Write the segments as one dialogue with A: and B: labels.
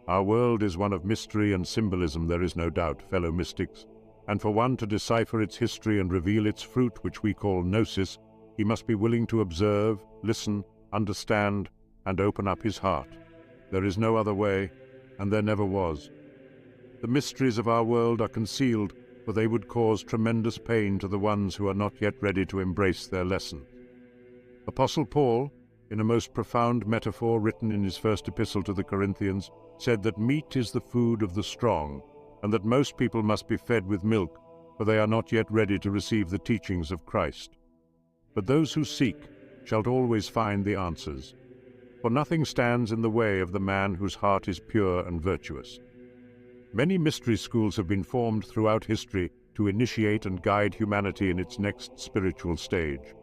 A: Our world is one of mystery and symbolism, there is no doubt, fellow mystics, and for one to decipher its history and reveal its fruit, which we call gnosis, he must be willing to observe, listen, understand, and open up his heart. There is no other way, and there never was. The mysteries of our world are concealed, for they would cause tremendous pain to the ones who are not yet ready to embrace their lesson. Apostle Paul, in a most profound metaphor written in his first epistle to the Corinthians, said that meat is the food of the strong, and that most people must be fed with milk, for they are not yet ready to receive the teachings of Christ. But those who seek shall always find the answers, for nothing stands in the way of the man whose heart is pure and virtuous. Many mystery schools have been formed throughout history to initiate and guide humanity in its next spiritual stage.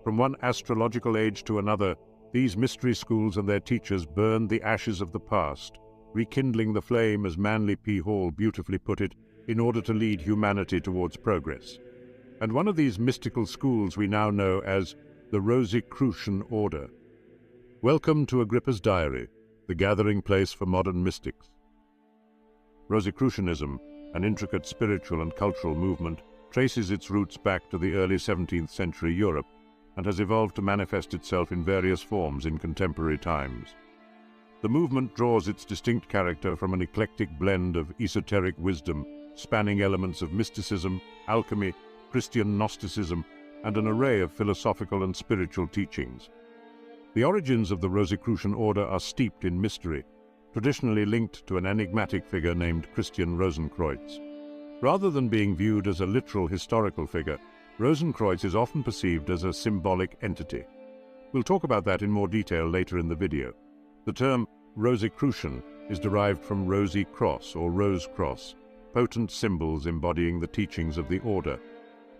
A: From one astrological age to another, these mystery schools and their teachers burned the ashes of the past, rekindling the flame, as Manly P. Hall beautifully put it, in order to lead humanity towards progress. And one of these mystical schools we now know as the Rosicrucian Order. Welcome to Agrippa's Diary, the gathering place for modern mystics. Rosicrucianism, an intricate spiritual and cultural movement, traces its roots back to the early 17th century Europe and has evolved to manifest itself in various forms in contemporary times. The movement draws its distinct character from an eclectic blend of esoteric wisdom, spanning elements of mysticism, alchemy, Christian Gnosticism, and an array of philosophical and spiritual teachings. The origins of the Rosicrucian Order are steeped in mystery, traditionally linked to an enigmatic figure named Christian Rosenkreuz. Rather than being viewed as a literal historical figure, Rosenkreuz is often perceived as a symbolic entity. We'll talk about that in more detail later in the video. The term Rosicrucian is derived from rosy cross or rose cross, potent symbols embodying the teachings of the order.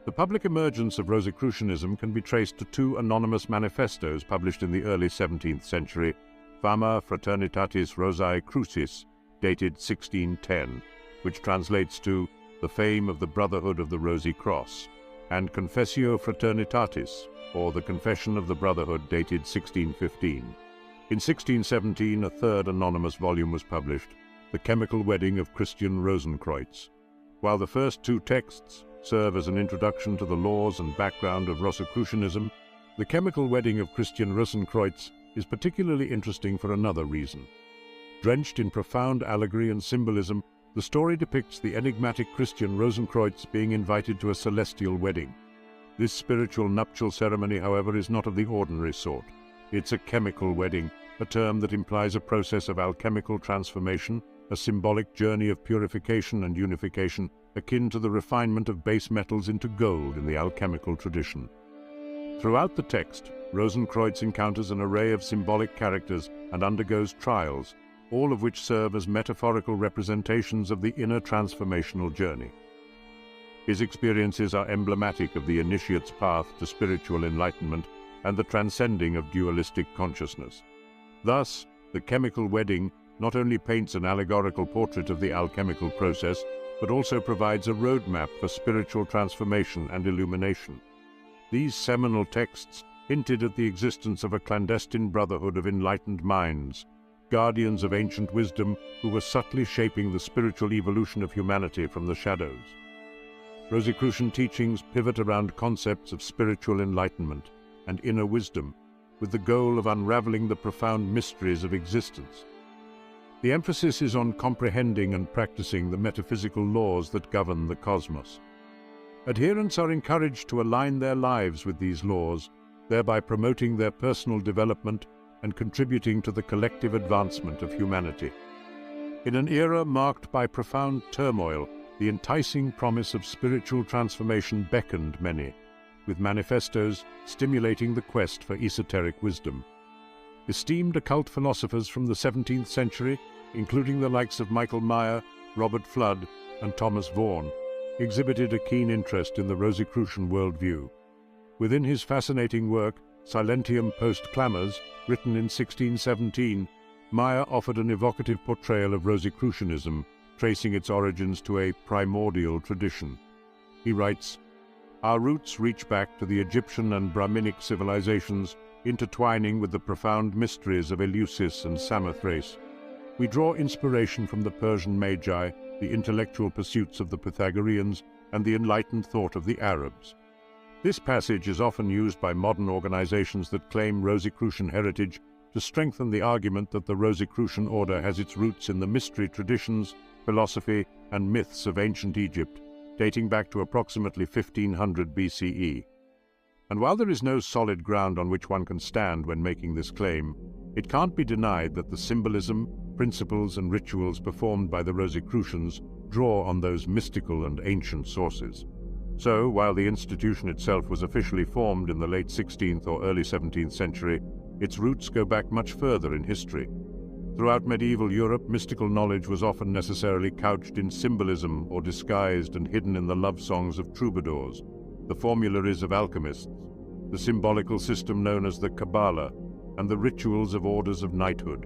A: The public emergence of Rosicrucianism can be traced to two anonymous manifestos published in the early 17th century, Fama Fraternitatis Rosae Crucis, dated 1610, which translates to the fame of the Brotherhood of the Rosy Cross, and Confessio Fraternitatis, or the Confession of the Brotherhood, dated 1615. In 1617, a third anonymous volume was published, The Chemical Wedding of Christian Rosenkreuz. While the first two texts serve as an introduction to the laws and background of Rosicrucianism, The Chemical Wedding of Christian Rosenkreuz is particularly interesting for another reason. Drenched in profound allegory and symbolism, the story depicts the enigmatic Christian Rosenkreuz being invited to a celestial wedding. This spiritual nuptial ceremony, however, is not of the ordinary sort. It's a chemical wedding, a term that implies a process of alchemical transformation, a symbolic journey of purification and unification, akin to the refinement of base metals into gold in the alchemical tradition. Throughout the text, Rosenkreuz encounters an array of symbolic characters and undergoes trials, all of which serve as metaphorical representations of the inner transformational journey. His experiences are emblematic of the initiate's path to spiritual enlightenment and the transcending of dualistic consciousness. Thus, the chemical wedding not only paints an allegorical portrait of the alchemical process, but also provides a roadmap for spiritual transformation and illumination. These seminal texts hinted at the existence of a clandestine brotherhood of enlightened minds, guardians of ancient wisdom who were subtly shaping the spiritual evolution of humanity from the shadows. Rosicrucian teachings pivot around concepts of spiritual enlightenment and inner wisdom, with the goal of unraveling the profound mysteries of existence. The emphasis is on comprehending and practicing the metaphysical laws that govern the cosmos. Adherents are encouraged to align their lives with these laws, thereby promoting their personal development and contributing to the collective advancement of humanity. In an era marked by profound turmoil, the enticing promise of spiritual transformation beckoned many, with manifestos stimulating the quest for esoteric wisdom. Esteemed occult philosophers from the 17th century, including the likes of Michael Meyer, Robert Flood, and Thomas Vaughan, exhibited a keen interest in the Rosicrucian worldview. Within his fascinating work, Silentium Post Clamors, written in 1617, Meyer offered an evocative portrayal of Rosicrucianism, tracing its origins to a primordial tradition. He writes, "Our roots reach back to the Egyptian and Brahminic civilizations, intertwining with the profound mysteries of Eleusis and Samothrace. We draw inspiration from the Persian Magi, the intellectual pursuits of the Pythagoreans, and the enlightened thought of the Arabs. This passage is often used by modern organizations that claim Rosicrucian heritage to strengthen the argument that the Rosicrucian Order has its roots in the mystery traditions, philosophy, and myths of ancient Egypt, dating back to approximately 1500 BCE. And while there is no solid ground on which one can stand when making this claim, it can't be denied that the symbolism, principles, and rituals performed by the Rosicrucians draw on those mystical and ancient sources. So, while the institution itself was officially formed in the late 16th or early 17th century, its roots go back much further in history. Throughout medieval Europe, mystical knowledge was often necessarily couched in symbolism or disguised and hidden in the love songs of troubadours, the formularies of alchemists, the symbolical system known as the Kabbalah, and the rituals of orders of knighthood.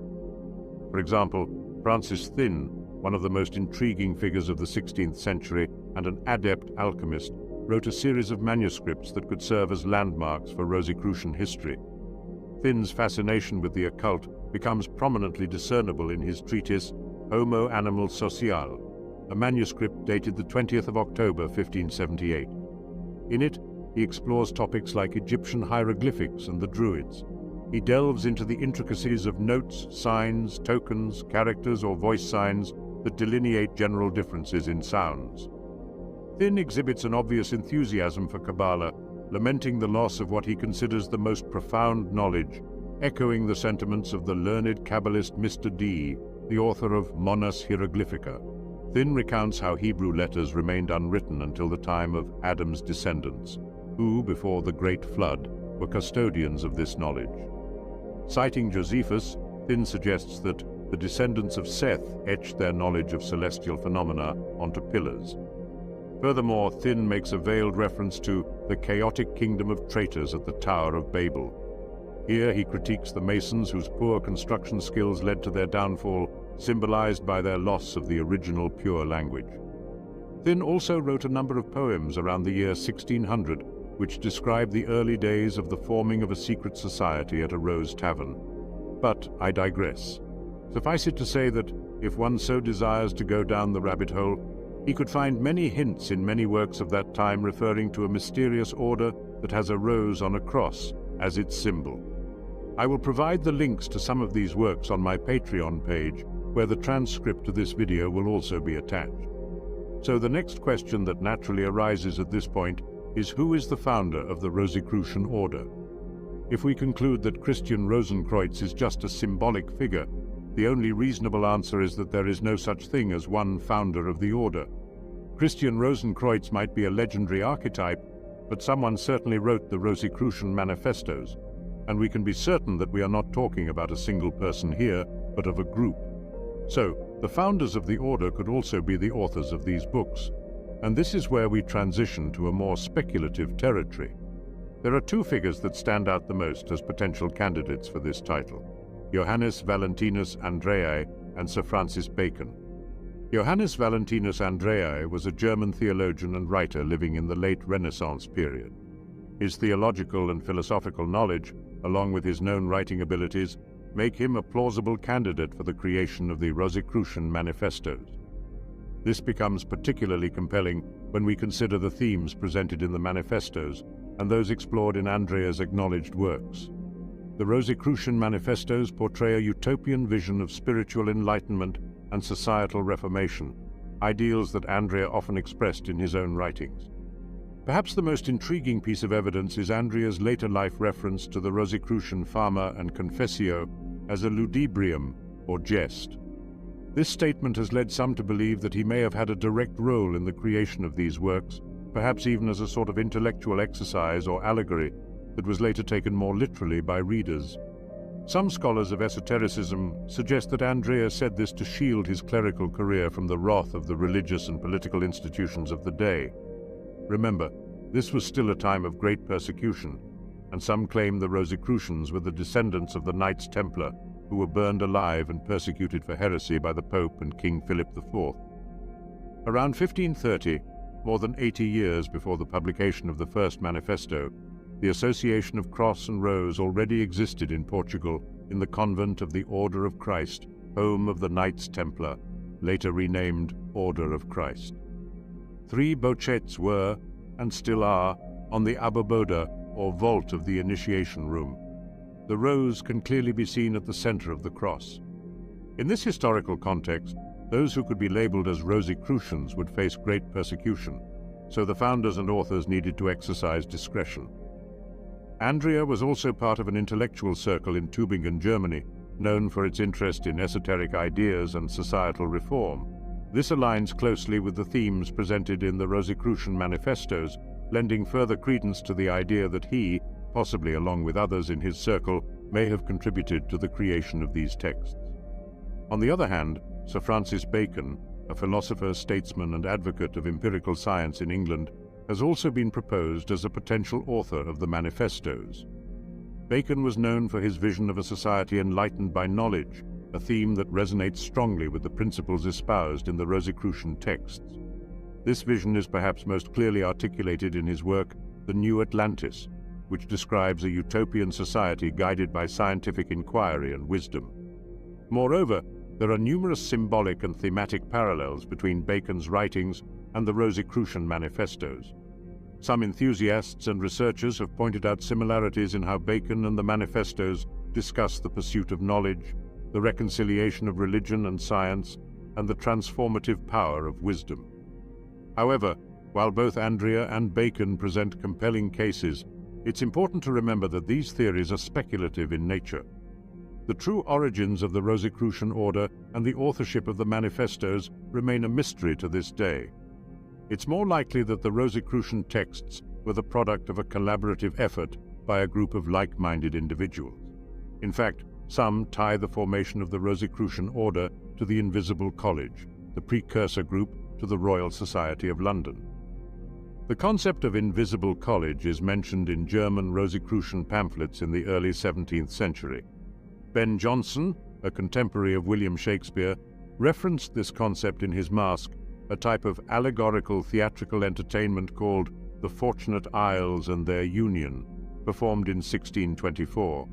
A: For example, Francis Thynne, one of the most intriguing figures of the 16th century and an adept alchemist, wrote a series of manuscripts that could serve as landmarks for Rosicrucian history. Thynne's fascination with the occult becomes prominently discernible in his treatise Homo Animal Social, a manuscript dated the 20th of October 1578. In it, he explores topics like Egyptian hieroglyphics and the Druids. He delves into the intricacies of notes, signs, tokens, characters, or voice signs that delineate general differences in sounds. Thynne exhibits an obvious enthusiasm for Kabbalah, lamenting the loss of what he considers the most profound knowledge, echoing the sentiments of the learned Kabbalist Mr. D, the author of Monas Hieroglyphica. Thynne recounts how Hebrew letters remained unwritten until the time of Adam's descendants, who, before the Great Flood, were custodians of this knowledge. Citing Josephus, Thynne suggests that the descendants of Seth etched their knowledge of celestial phenomena onto pillars. Furthermore, Thynne makes a veiled reference to the chaotic kingdom of traitors at the Tower of Babel. Here he critiques the masons whose poor construction skills led to their downfall, symbolized by their loss of the original pure language. Thynne also wrote a number of poems around the year 1600, which describe the early days of the forming of a secret society at a Rose Tavern. But I digress. Suffice it to say that, if one so desires to go down the rabbit hole, he could find many hints in many works of that time referring to a mysterious order that has a rose on a cross as its symbol. I will provide the links to some of these works on my Patreon page, where the transcript to this video will also be attached. So the next question that naturally arises at this point is, who is the founder of the Rosicrucian Order? If we conclude that Christian Rosenkreuz is just a symbolic figure, the only reasonable answer is that there is no such thing as one founder of the order. Christian Rosenkreuz might be a legendary archetype, but someone certainly wrote the Rosicrucian manifestos, and we can be certain that we are not talking about a single person here, but of a group. So, the founders of the order could also be the authors of these books, and this is where we transition to a more speculative territory. There are two figures that stand out the most as potential candidates for this title: Johannes Valentinus Andreae and Sir Francis Bacon. Johannes Valentinus Andreae was a German theologian and writer living in the late Renaissance period. His theological and philosophical knowledge, along with his known writing abilities, make him a plausible candidate for the creation of the Rosicrucian manifestos. This becomes particularly compelling when we consider the themes presented in the manifestos and those explored in Andrea's acknowledged works. The Rosicrucian manifestos portray a utopian vision of spiritual enlightenment and societal reformation, ideals that Andrea often expressed in his own writings. Perhaps the most intriguing piece of evidence is Andrea's later life reference to the Rosicrucian Fama and Confessio as a ludibrium, or jest. This statement has led some to believe that he may have had a direct role in the creation of these works, perhaps even as a sort of intellectual exercise or allegory that was later taken more literally by readers. Some scholars of esotericism suggest that Andrea said this to shield his clerical career from the wrath of the religious and political institutions of the day. Remember, this was still a time of great persecution, and some claim the Rosicrucians were the descendants of the Knights Templar, who were burned alive and persecuted for heresy by the Pope and King Philip IV. Around 1530, more than 80 years before the publication of the first manifesto, the Association of Cross and Rose already existed in Portugal in the convent of the Order of Christ home of the Knights Templar, later renamed Order of Christ. 3 bochetes were, and still are, on the aboboda, or vault of the initiation room. The rose can clearly be seen at the center of the cross. In this historical context, those who could be labeled as Rosicrucians would face great persecution, so the founders and authors needed to exercise discretion. Andrea was also part of an intellectual circle in Tübingen, Germany, known for its interest in esoteric ideas and societal reform. This aligns closely with the themes presented in the Rosicrucian manifestos, lending further credence to the idea that he, possibly along with others in his circle, may have contributed to the creation of these texts. On the other hand, Sir Francis Bacon, a philosopher, statesman, and advocate of empirical science in England, has also been proposed as a potential author of the manifestos. Bacon was known for his vision of a society enlightened by knowledge, a theme that resonates strongly with the principles espoused in the Rosicrucian texts. This vision is perhaps most clearly articulated in his work, The New Atlantis, which describes a utopian society guided by scientific inquiry and wisdom. Moreover, there are numerous symbolic and thematic parallels between Bacon's writings and the Rosicrucian manifestos. Some enthusiasts and researchers have pointed out similarities in how Bacon and the manifestos discuss the pursuit of knowledge, the reconciliation of religion and science, and the transformative power of wisdom. However, while both Andrea and Bacon present compelling cases, it's important to remember that these theories are speculative in nature. The true origins of the Rosicrucian Order and the authorship of the manifestos remain a mystery to this day. It's more likely that the Rosicrucian texts were the product of a collaborative effort by a group of like-minded individuals. In fact, some tie the formation of the Rosicrucian Order to the Invisible College, the precursor group to the Royal Society of London. The concept of Invisible College is mentioned in German Rosicrucian pamphlets in the early 17th century. Ben Jonson, a contemporary of William Shakespeare, referenced this concept in his Masque, a type of allegorical theatrical entertainment called The Fortunate Isles and Their Union, performed in 1624.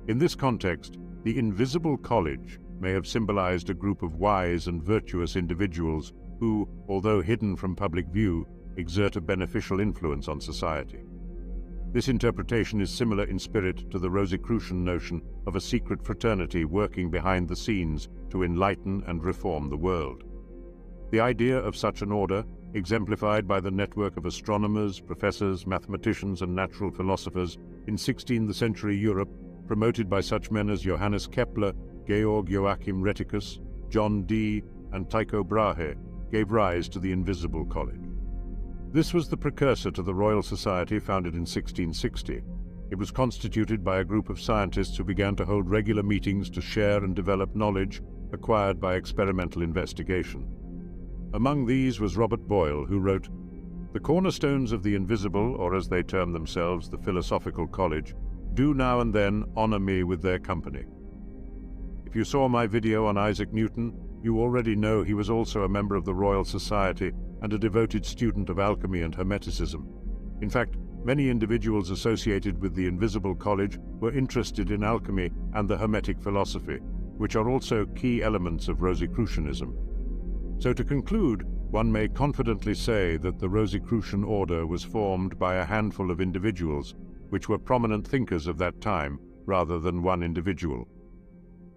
A: In this context, the Invisible College may have symbolized a group of wise and virtuous individuals who, although hidden from public view, exert a beneficial influence on society. This interpretation is similar in spirit to the Rosicrucian notion of a secret fraternity working behind the scenes to enlighten and reform the world. The idea of such an order, exemplified by the network of astronomers, professors, mathematicians, and natural philosophers in 16th century Europe, promoted by such men as Johannes Kepler, Georg Joachim Rheticus, John Dee, and Tycho Brahe, gave rise to the Invisible College. This was the precursor to the Royal Society founded in 1660. It was constituted by a group of scientists who began to hold regular meetings to share and develop knowledge acquired by experimental investigation. Among these was Robert Boyle, who wrote, "The cornerstones of the invisible, or as they term themselves, the Philosophical College, do now and then honor me with their company." If you saw my video on Isaac Newton, you already know he was also a member of the Royal Society and a devoted student of alchemy and Hermeticism. In fact, many individuals associated with the Invisible College were interested in alchemy and the Hermetic philosophy, which are also key elements of Rosicrucianism. So to conclude, one may confidently say that the Rosicrucian Order was formed by a handful of individuals, which were prominent thinkers of that time, rather than one individual.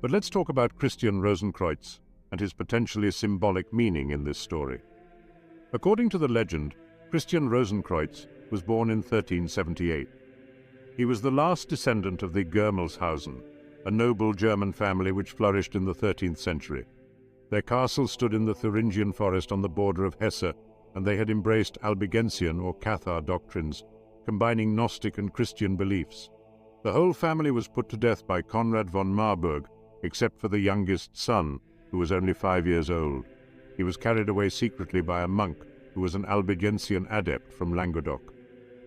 A: But let's talk about Christian Rosenkreutz and his potentially symbolic meaning in this story. According to the legend, Christian Rosenkreutz was born in 1378. He was the last descendant of the Germelshausen, a noble German family which flourished in the 13th century. Their castle stood in the Thuringian forest on the border of Hesse, and they had embraced Albigensian or Cathar doctrines, combining Gnostic and Christian beliefs. The whole family was put to death by Conrad von Marburg, except for the youngest son, who was only 5 years old. He was carried away secretly by a monk who was an Albigensian adept from Languedoc.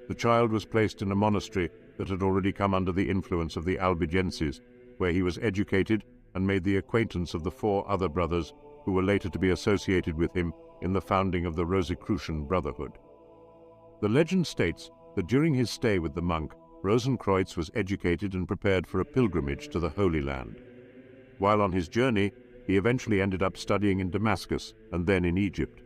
A: The child was placed in a monastery that had already come under the influence of the Albigenses, where he was educated and made the acquaintance of the 4 other brothers who were later to be associated with him in the founding of the Rosicrucian Brotherhood. The legend states that during his stay with the monk, Rosenkreutz was educated and prepared for a pilgrimage to the Holy Land. While on his journey, He eventually ended up studying in Damascus and then in Egypt.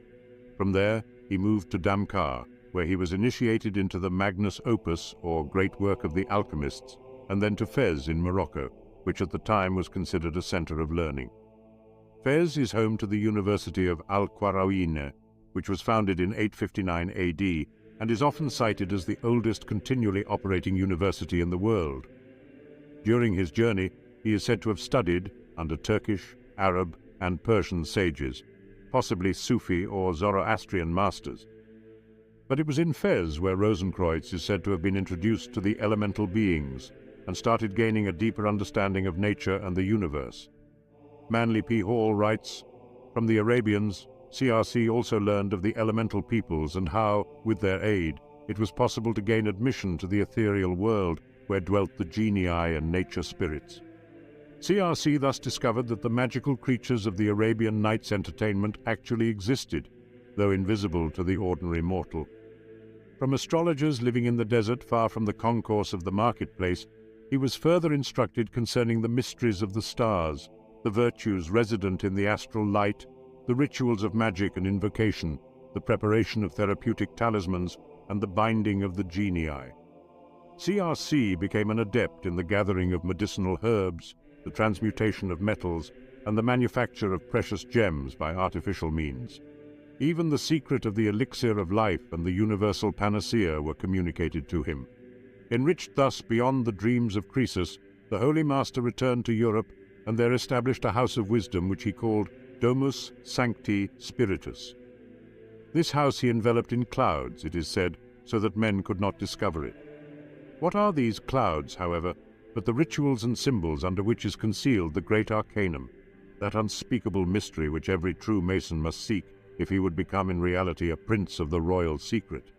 A: From there, he moved to Damcar, where he was initiated into the Magnus Opus, or Great Work of the Alchemists, and then to Fez in Morocco, which at the time was considered a center of learning. Fez is home to the University of Al-Qarawiyyin, which was founded in 859 AD and is often cited as the oldest continually operating university in the world. During his journey, he is said to have studied under Turkish, Arab, and Persian sages, possibly Sufi or Zoroastrian masters. But it was in Fez where Rosenkreutz is said to have been introduced to the elemental beings and started gaining a deeper understanding of nature and the universe. Manly P. Hall writes, "From the Arabians, CRC also learned of the elemental peoples and how, with their aid, it was possible to gain admission to the ethereal world where dwelt the genii and nature spirits. CRC thus discovered that the magical creatures of the Arabian Nights Entertainment actually existed, though invisible to the ordinary mortal. From astrologers living in the desert far from the concourse of the marketplace, he was further instructed concerning the mysteries of the stars, the virtues resident in the astral light, the rituals of magic and invocation, the preparation of therapeutic talismans, and the binding of the genii. CRC became an adept in the gathering of medicinal herbs, the transmutation of metals, and the manufacture of precious gems by artificial means. Even the secret of the elixir of life and the universal panacea were communicated to him. Enriched thus beyond the dreams of Croesus, the Holy Master returned to Europe and there established a house of wisdom which he called Domus Sancti Spiritus. This house he enveloped in clouds, it is said, so that men could not discover it. What are these clouds, however, but the rituals and symbols under which is concealed the great arcanum, that unspeakable mystery which every true Mason must seek if he would become in reality a prince of the royal secret?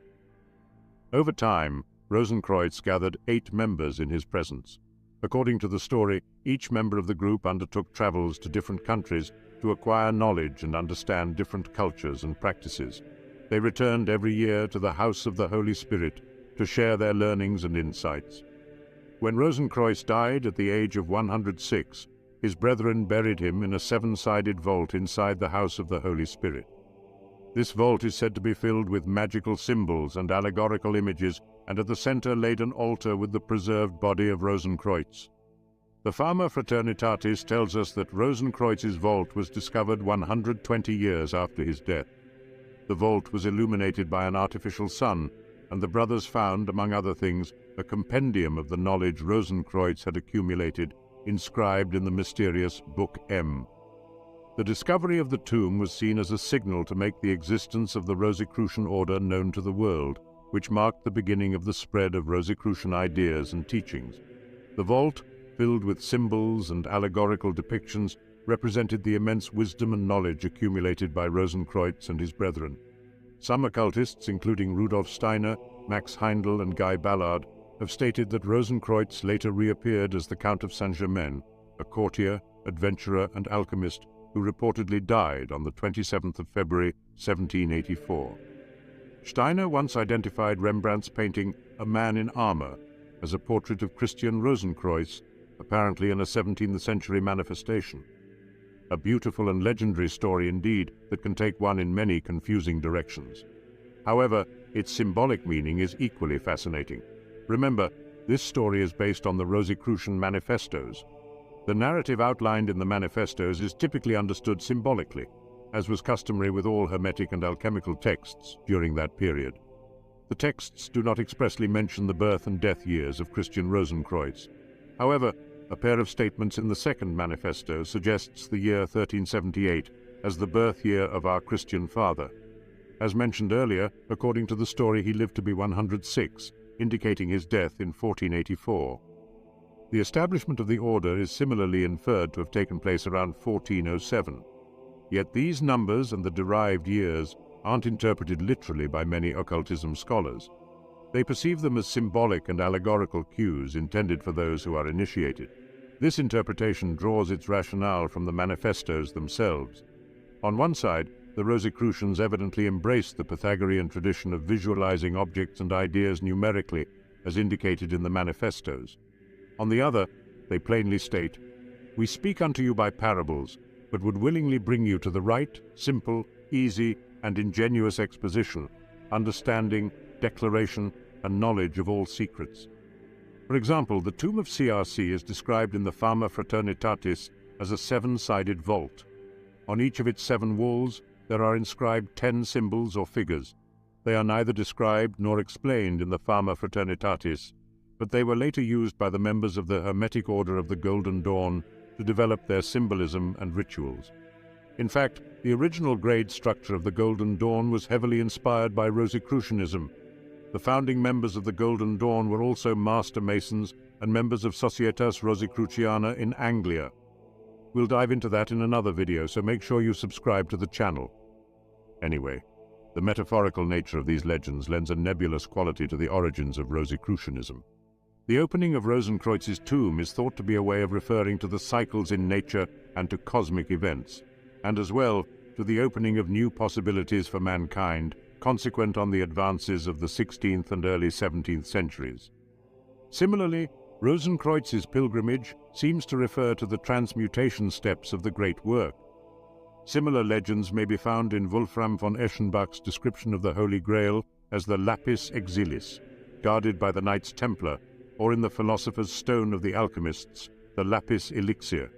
A: Over time, Rosenkreutz gathered 8 members in his presence. According to the story, each member of the group undertook travels to different countries to acquire knowledge and understand different cultures and practices. They returned every year to the House of the Holy Spirit to share their learnings and insights. When Rosenkreutz died at the age of 106, his brethren buried him in a 7-sided vault inside the House of the Holy Spirit. This vault is said to be filled with magical symbols and allegorical images, and at the center laid an altar with the preserved body of Rosenkreutz. The Fama Fraternitatis tells us that Rosenkreutz's vault was discovered 120 years after his death. The vault was illuminated by an artificial sun, and the brothers found, among other things, a compendium of the knowledge Rosenkreutz had accumulated, inscribed in the mysterious Book M. The discovery of the tomb was seen as a signal to make the existence of the Rosicrucian Order known to the world, which marked the beginning of the spread of Rosicrucian ideas and teachings. The vault, filled with symbols and allegorical depictions, represented the immense wisdom and knowledge accumulated by Rosenkreutz and his brethren. Some occultists, including Rudolf Steiner, Max Heindel, and Guy Ballard, have stated that Rosenkreutz later reappeared as the Count of Saint-Germain, a courtier, adventurer, and alchemist who reportedly died on the 27th of February, 1784. Steiner once identified Rembrandt's painting A Man in Armor as a portrait of Christian Rosenkreutz, apparently in a 17th century manifestation. A beautiful and legendary story indeed that can take one in many confusing directions. However, its symbolic meaning is equally fascinating. Remember, this story is based on the Rosicrucian manifestos. The narrative outlined in the manifestos is typically understood symbolically, as was customary with all Hermetic and alchemical texts during that period. The texts do not expressly mention the birth and death years of Christian Rosenkreutz. However, a pair of statements in the second manifesto suggests the year 1378 as the birth year of our Christian father. As mentioned earlier, according to the story, he lived to be 106, indicating his death in 1484. The establishment of the order is similarly inferred to have taken place around 1407. Yet these numbers and the derived years aren't interpreted literally by many occultism scholars. They perceive them as symbolic and allegorical cues intended for those who are initiated. This interpretation draws its rationale from the manifestos themselves. On one side, the Rosicrucians evidently embraced the Pythagorean tradition of visualizing objects and ideas numerically, as indicated in the manifestos. On the other, they plainly state, "We speak unto you by parables, but would willingly bring you to the right, simple, easy, and ingenuous exposition, understanding, declaration, and knowledge of all secrets. For example, the tomb of CRC is described in the Fama Fraternitatis as a 7-sided vault. On each of its 7 walls, there are inscribed 10 symbols or figures. They are neither described nor explained in the Fama Fraternitatis, but they were later used by the members of the Hermetic Order of the Golden Dawn to develop their symbolism and rituals. In fact, the original grade structure of the Golden Dawn was heavily inspired by Rosicrucianism. The founding members of the Golden Dawn were also Master Masons and members of Societas Rosicruciana in Anglia. We'll dive into that in another video, so make sure you subscribe to the channel. Anyway, the metaphorical nature of these legends lends a nebulous quality to the origins of Rosicrucianism. The opening of Rosenkreuz's tomb is thought to be a way of referring to the cycles in nature and to cosmic events, and as well to the opening of new possibilities for mankind, consequent on the advances of the 16th and early 17th centuries. Similarly, Rosenkreuz's pilgrimage seems to refer to the transmutation steps of the Great Work. Similar legends may be found in Wolfram von Eschenbach's description of the Holy Grail as the Lapis Exilis, guarded by the Knights Templar, or in the Philosopher's Stone of the Alchemists, the Lapis Elixir.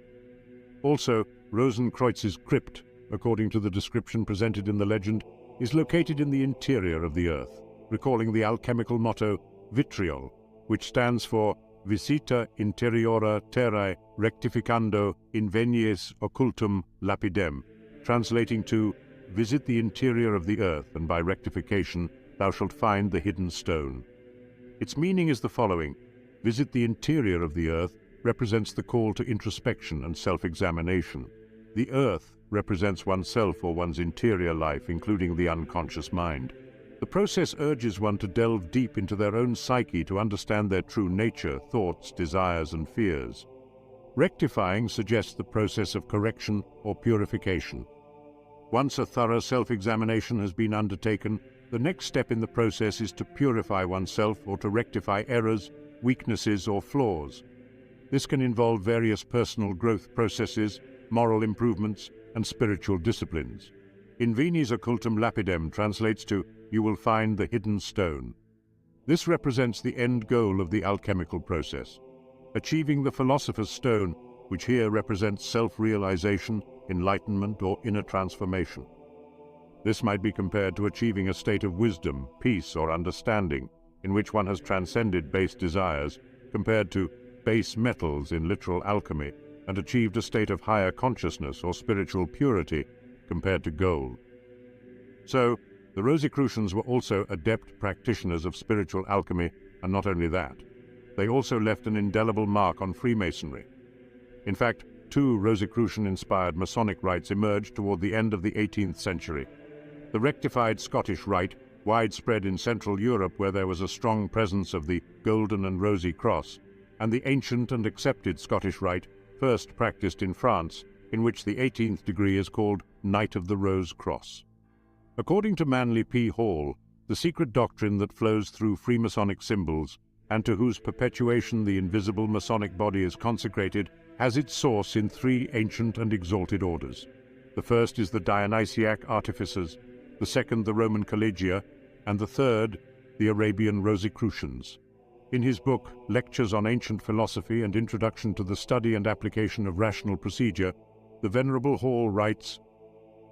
A: Also, Rosenkreuz's crypt, according to the description presented in the legend, is located in the interior of the earth, recalling the alchemical motto vitriol, which stands for Visita interiora terrae rectificando invenies occultum lapidem, translating to visit the interior of the earth, and by rectification thou shalt find the hidden stone. Its meaning is the following: visit the interior of the earth represents the call to introspection and self-examination. The earth represents oneself or one's interior life, including the unconscious mind. The process urges one to delve deep into their own psyche to understand their true nature, thoughts, desires, and fears. Rectifying suggests the process of correction or purification. Once a thorough self-examination has been undertaken, the next step in the process is to purify oneself or to rectify errors, weaknesses, or flaws. This can involve various personal growth processes, moral improvements, and spiritual disciplines. Invenies occultum lapidem translates to, you will find the hidden stone. This represents the end goal of the alchemical process, achieving the philosopher's stone, which here represents self-realization, enlightenment, or inner transformation. This might be compared to achieving a state of wisdom, peace, or understanding, in which one has transcended base desires, compared to base metals in literal alchemy, and achieved a state of higher consciousness or spiritual purity, compared to gold. So, the Rosicrucians were also adept practitioners of spiritual alchemy, and not only that, they also left an indelible mark on Freemasonry. In fact, 2 Rosicrucian-inspired Masonic rites emerged toward the end of the 18th century. The rectified Scottish Rite, widespread in Central Europe where there was a strong presence of the Golden and Rosy Cross, and the ancient and accepted Scottish Rite, first practiced in France, in which the 18th degree is called Knight of the Rose Cross. According to Manly P. Hall, the secret doctrine that flows through Freemasonic symbols, and to whose perpetuation the invisible Masonic body is consecrated, has its source in 3 ancient and exalted orders. The first is the Dionysiac Artificers, the second the Roman Collegia, and the third the Arabian Rosicrucians. In his book, Lectures on Ancient Philosophy and Introduction to the Study and Application of Rational Procedure, the Venerable Hall writes,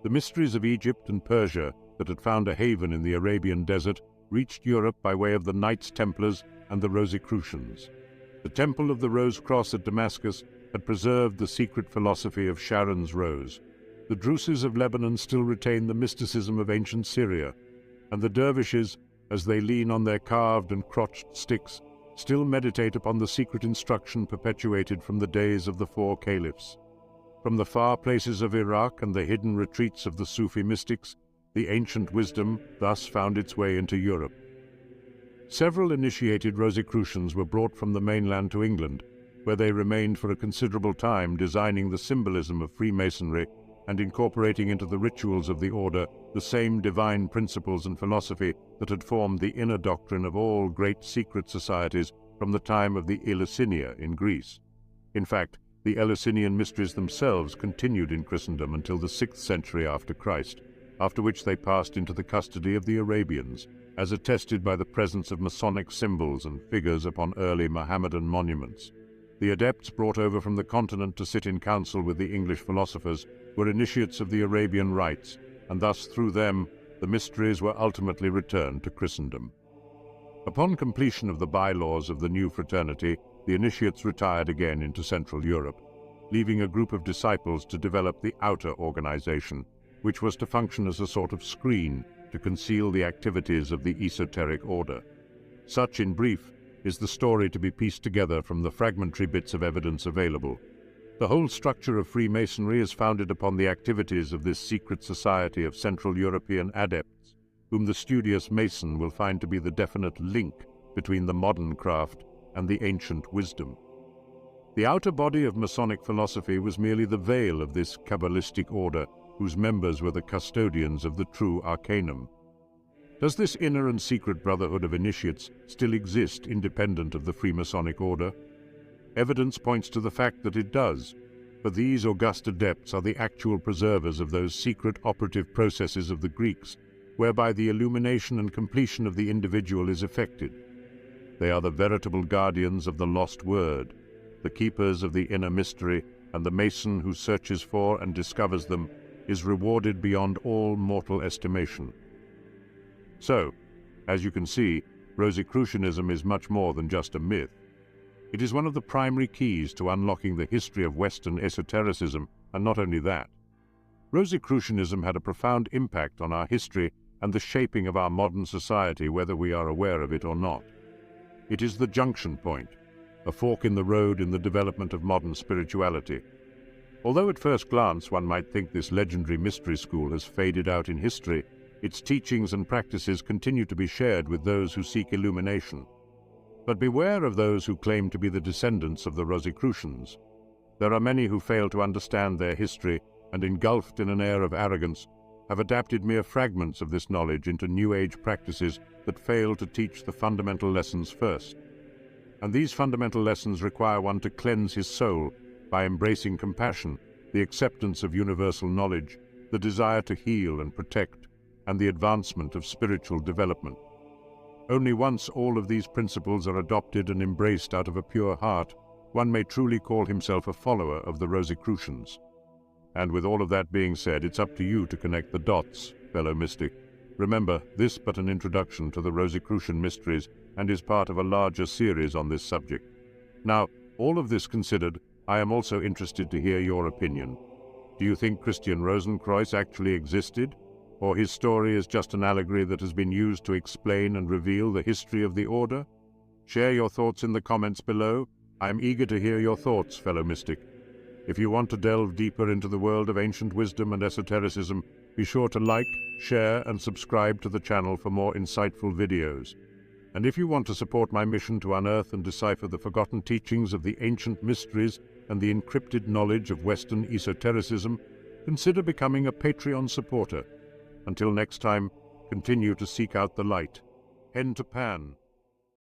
A: the mysteries of Egypt and Persia that had found a haven in the Arabian desert reached Europe by way of the Knights Templars and the Rosicrucians. The Temple of the Rose Cross at Damascus had preserved the secret philosophy of Sharon's Rose. The Druses of Lebanon still retain the mysticism of ancient Syria, and the dervishes, as they lean on their carved and crotched sticks, still meditate upon the secret instruction perpetuated from the days of the 4 caliphs. From the far places of Iraq and the hidden retreats of the Sufi mystics, the ancient wisdom thus found its way into Europe. Several initiated Rosicrucians were brought from the mainland to England, where they remained for a considerable time designing the symbolism of Freemasonry and incorporating into the rituals of the order the same divine principles and philosophy that had formed the inner doctrine of all great secret societies from the time of the Eleusinian in Greece. In fact, The Eleusinian mysteries themselves continued in Christendom until the 6th century after Christ, after which they passed into the custody of the Arabians, as attested by the presence of Masonic symbols and figures upon early Mohammedan monuments. The adepts brought over from the continent to sit in council with the English philosophers were initiates of the Arabian rites, and thus through them the mysteries were ultimately returned to Christendom. Upon completion of the bylaws of the new fraternity, the initiates retired again into Central Europe, leaving a group of disciples to develop the outer organization, which was to function as a sort of screen to conceal the activities of the Esoteric Order. Such, in brief, is the story to be pieced together from the fragmentary bits of evidence available. The whole structure of Freemasonry is founded upon the activities of this secret society of Central European adepts, whom the studious Mason will find to be the definite link between the modern craft and the ancient wisdom. The outer body of Masonic philosophy was merely the veil of this Kabbalistic order, whose members were the custodians of the true arcanum. Does this inner and secret brotherhood of initiates still exist independent of the Freemasonic order? Evidence points to the fact that it does, for these august adepts are the actual preservers of those secret operative processes of the Greeks, whereby the illumination and completion of the individual is effected. They are the veritable guardians of the lost word, the keepers of the inner mystery, and the Mason who searches for and discovers them is rewarded beyond all mortal estimation. So, as you can see, Rosicrucianism is much more than just a myth. It is one of the primary keys to unlocking the history of Western esotericism, and not only that. Rosicrucianism had a profound impact on our history and the shaping of our modern society, whether we are aware of it or not. It is the junction point, a fork in the road in the development of modern spirituality. Although at first glance one might think this legendary mystery school has faded out in history, its teachings and practices continue to be shared with those who seek illumination. But beware of those who claim to be the descendants of the Rosicrucians. There are many who fail to understand their history and, engulfed in an air of arrogance, have adapted mere fragments of this knowledge into New Age practices that fail to teach the fundamental lessons first. And these fundamental lessons require one to cleanse his soul by embracing compassion, the acceptance of universal knowledge, the desire to heal and protect, and the advancement of spiritual development. Only once all of these principles are adopted and embraced out of a pure heart, one may truly call himself a follower of the Rosicrucians. And with all of that being said, it's up to you to connect the dots, fellow mystic. Remember, this but an introduction to the Rosicrucian mysteries and is part of a larger series on this subject. Now, all of this considered, I am also interested to hear your opinion. Do you think Christian Rosenkreuz actually existed? Or his story is just an allegory that has been used to explain and reveal the history of the order? Share your thoughts in the comments below. I am eager to hear your thoughts, fellow mystic. If you want to delve deeper into the world of ancient wisdom and esotericism, be sure to like, share, and subscribe to the channel for more insightful videos. And if you want to support my mission to unearth and decipher the forgotten teachings of the ancient mysteries and the encrypted knowledge of Western esotericism, consider becoming a Patreon supporter. Until next time, continue to seek out the light. Hen to pan.